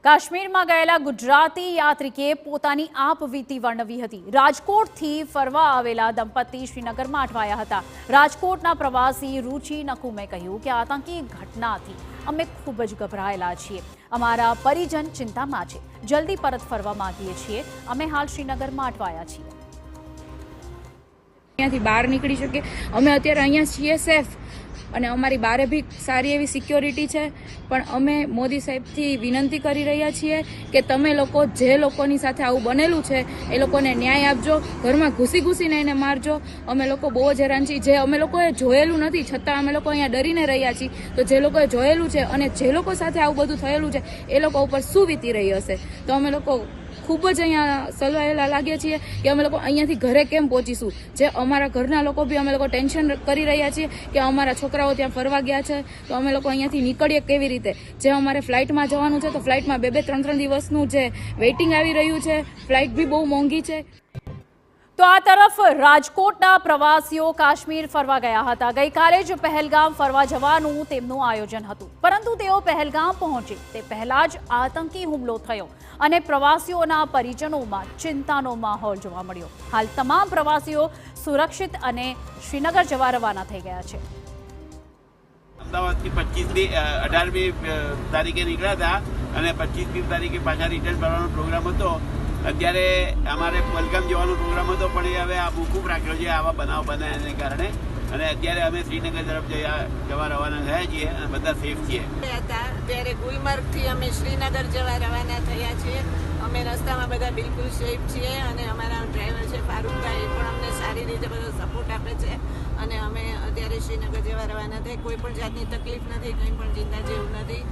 કાશ્મીરમાં ગયેલા ગુજરાતી યાત્રિકે પોતાની આપવીતી વર્ણવી હતી। રાજકોટથી ફરવા આવેલા દંપતી શ્રીનગરમાં અટવાયા હતા। રાજકોટના પ્રવાસી રુચિ નકુમે કહ્યું કે આતંકી ઘટનાથી અમે ખૂબ જ ગભરાયેલા છીએ। અમારા પરિજન ચિંતામાં છે। જલ્દી પરત ફરવા માંગીએ છીએ। અમે હાલ શ્રીનગરમાં અટવાયા છીએ। અહીંયાથી બહાર નીકળી શકીએ। અમે અત્યારે અહીંયા છીએ સેફ અને અમારી બારે બી સારી એવી સિક્યોરિટી છે, પણ અમે મોદી સાહેબથી વિનંતી કરી રહ્યા છીએ કે તમે લોકો જે લોકોની સાથે આવું બનેલું છે એ લોકોને ન્યાય આપજો, ઘરમાં ઘૂસીને એને મારજો। અમે લોકો બહુ જ હેરાન છીએ। જે અમે લોકોએ જોયેલું નથી છતાં અમે લોકો અહીંયા ડરીને રહ્યા છીએ, તો જે લોકોએ જોયેલું છે અને જે લોકો સાથે આવું બધું થયેલું છે એ લોકો ઉપર શું વીતી રહી હશે। તો અમે લોકો ખૂબ જ અહીંયા સલવાયેલા લાગ્યા છીએ કે અમે લોકો અહીંયાથી ઘરે કેમ પહોંચીશું। જે અમારા ઘરના લોકો બી અમે લોકો ટેન્શન કરી રહ્યા છીએ કે અમારા છોકરાઓ ત્યાં ફરવા ગયા છે, તો અમે લોકો અહીંયાથી નીકળીએ કેવી રીતે। જે અમારે ફ્લાઇટમાં જવાનું છે તો ફ્લાઇટમાં 2-3 દિવસનું જે વેઇટિંગ આવી રહ્યું છે, ફ્લાઇટ બી બહુ મોંઘી છે। તો આ તરફ રાજકોટના પ્રવાસીઓ કાશ્મીર ફરવા ગયા હતા। ગઈકાલે જ પહેલગામ ફરવા જવાનું તેમનું આયોજન હતું, પરંતુ તેઓ પહેલગામ પહોંચે તે પહેલા જ આતંકી હુમલો થયો અને પ્રવાસીઓના પરિજનોમાં ચિંતાનો માહોલ જોવા મળ્યો। હાલ તમામ પ્રવાસીઓ સુરક્ષિત અને શ્રીનગર જવા રવાના થઈ ગયા છે। અમદાવાદથી 18મી તારીખે નીકળ્યા હતા અને 25મી તારીખે પાછા રિટર્ન કરવાનો પ્રોગ્રામ હતો। અત્યારે અમારે પહેલગામ જવાનો પ્રોગ્રામ હતો, પણ એ હવે આ મોકૂફ રાખ્યો છે આવા બનાવ બન્યાને કારણે, અને અત્યારે અમે શ્રીનગર તરફ જવા રવાના થયા છીએ અને બધા સેફ છીએ। ત્યારે ગુલમર્ગથી અમે શ્રીનગર જવા રવાના થયા છીએ। અમે રસ્તામાં બધા બિલકુલ સેફ છીએ અને અમારા ડ્રાઈવર છે ફારૂકભાઈ પણ અમને સારી રીતે બધો સપોર્ટ આપે છે અને અમે અત્યારે શ્રીનગર જવા રવાના થઈ। કોઈ પણ જાતની તકલીફ નથી, કંઈ પણ ચિંતા જેવું નથી।